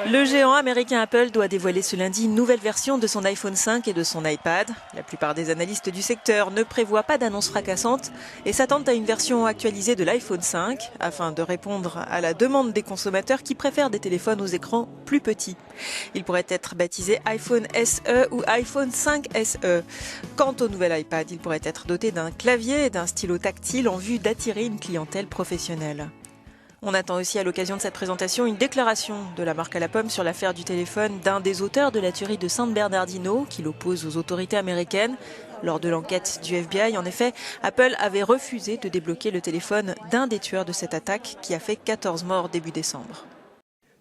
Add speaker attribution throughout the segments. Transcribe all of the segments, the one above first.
Speaker 1: Le géant américain Apple doit dévoiler ce lundi une nouvelle version de son iPhone 5 et de son iPad. La plupart des analystes du secteur ne prévoient pas d'annonce fracassante et s'attendent à une version actualisée de l'iPhone 5 afin de répondre à la demande des consommateurs qui préfèrent des téléphones aux écrans plus petits. Il pourrait être baptisé iPhone SE ou iPhone 5 SE. Quant au nouvel iPad, il pourrait être doté d'un clavier et d'un stylo tactile en vue d'attirer une clientèle professionnelle. On attend aussi à l'occasion de cette présentation une déclaration de la marque à la pomme sur l'affaire du téléphone d'un des auteurs de la tuerie de San Bernardino qui l'oppose aux autorités américaines. Lors de l'enquête du FBI, en effet, Apple avait refusé de débloquer le téléphone d'un des tueurs de cette attaque qui a fait 14 morts début décembre.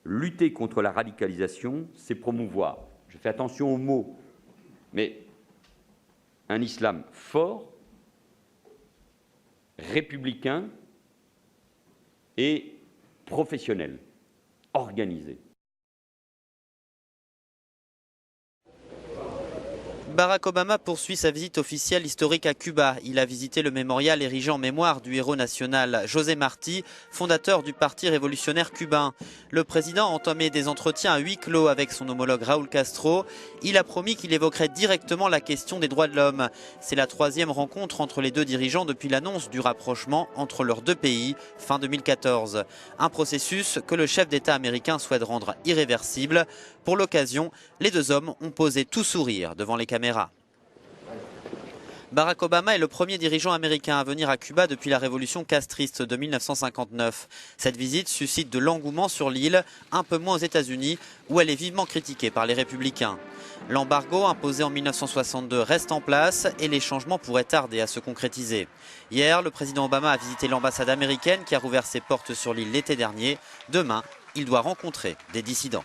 Speaker 2: Lutter contre la radicalisation, c'est promouvoir, je fais attention aux mots, mais un islam fort, républicain, et professionnel, organisé.
Speaker 3: Barack Obama poursuit sa visite officielle historique à Cuba. Il a visité le mémorial érigé en mémoire du héros national José Martí, fondateur du Parti révolutionnaire cubain. Le président a entamé des entretiens à huis clos avec son homologue Raúl Castro. Il a promis qu'il évoquerait directement la question des droits de l'homme. C'est la troisième rencontre entre les deux dirigeants depuis l'annonce du rapprochement entre leurs deux pays fin 2014. Un processus que le chef d'État américain souhaite rendre irréversible. Pour l'occasion, les deux hommes ont posé tout sourire devant les caméras. Barack Obama est le premier dirigeant américain à venir à Cuba depuis la révolution castriste de 1959. Cette visite suscite de l'engouement sur l'île, un peu moins aux États-Unis, où elle est vivement critiquée par les républicains. L'embargo imposé en 1962 reste en place et les changements pourraient tarder à se concrétiser. Hier, le président Obama a visité l'ambassade américaine qui a rouvert ses portes sur l'île l'été dernier. Demain, il doit rencontrer des dissidents.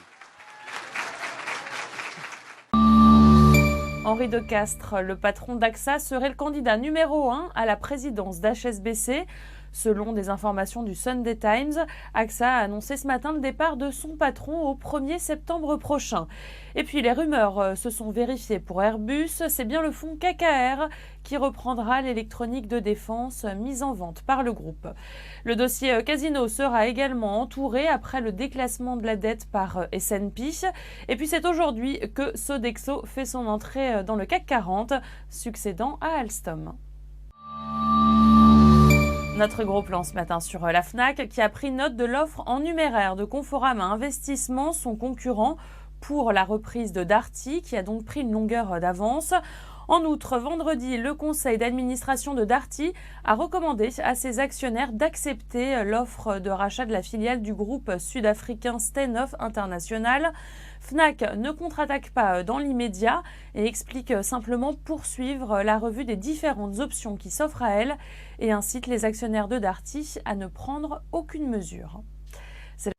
Speaker 4: Henri de Castres, le patron d'AXA, serait le candidat numéro 1 à la présidence d'HSBC. Selon des informations du Sunday Times, AXA a annoncé ce matin le départ de son patron au 1er septembre prochain. Et puis les rumeurs se sont vérifiées pour Airbus. C'est bien le fonds KKR qui reprendra l'électronique de défense mise en vente par le groupe. Le dossier Casino sera également entouré après le déclassement de la dette par S&P. Et puis c'est aujourd'hui que Sodexo fait son entrée dans le CAC 40, succédant à Alstom. Notre gros plan ce matin sur la Fnac qui a pris note de l'offre en numéraire de Conforama Investissement, son concurrent, pour la reprise de Darty qui a donc pris une longueur d'avance. En outre, vendredi, le conseil d'administration de Darty a recommandé à ses actionnaires d'accepter l'offre de rachat de la filiale du groupe sud-africain Steinhoff International. Fnac ne contre-attaque pas dans l'immédiat et explique simplement poursuivre la revue des différentes options qui s'offrent à elle et incite les actionnaires de Darty à ne prendre aucune mesure.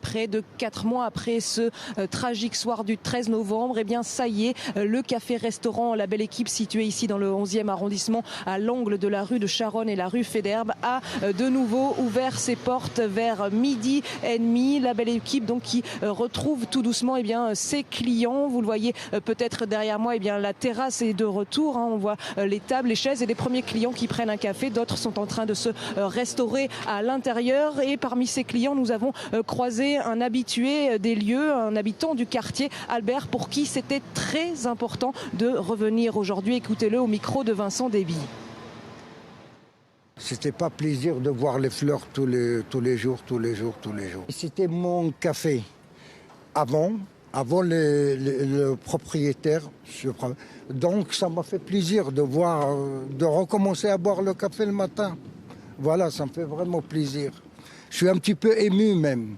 Speaker 5: Près de 4 mois après ce tragique soir du 13 novembre, eh bien ça y est, le café-restaurant La Belle Équipe, situé ici dans le 11e arrondissement, à l'angle de la rue de Charonne et la rue Faidherbe, a de nouveau ouvert ses portes vers 12h30. La Belle Équipe donc qui retrouve tout doucement eh bien ses clients. Vous le voyez peut-être derrière moi, eh bien la terrasse est de retour. On voit les tables, les chaises et les premiers clients qui prennent un café. D'autres sont en train de se restaurer à l'intérieur. Et parmi ces clients, nous avons croisé un habitué des lieux, un habitant du quartier, Albert, pour qui c'était très important de revenir aujourd'hui. Écoutez-le au micro de Vincent Déby.
Speaker 6: C'était pas plaisir de voir les fleurs tous les jours. C'était mon café avant le propriétaire. Donc ça m'a fait plaisir de recommencer à boire le café le matin. Voilà, ça me fait vraiment plaisir. Je suis un petit peu ému même.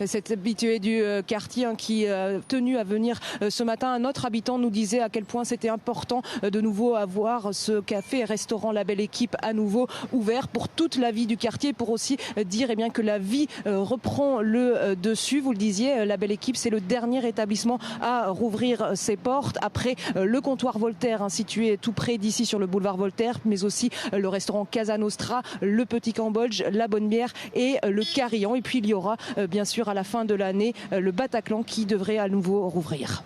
Speaker 5: Cet habitué du quartier qui a tenu à venir ce matin, un autre habitant nous disait à quel point c'était important de nouveau avoir ce café et restaurant La Belle Équipe à nouveau ouvert pour toute la vie du quartier, pour aussi dire eh bien, que la vie reprend le dessus. Vous le disiez, La Belle Équipe, c'est le dernier établissement à rouvrir ses portes après le comptoir Voltaire, situé tout près d'ici sur le boulevard Voltaire, mais aussi le restaurant Casa Nostra, le Petit Cambodge, la Bonne Bière et le Carillon. Et puis il y aura bien sûr à la fin de l'année le Bataclan qui devrait à nouveau rouvrir.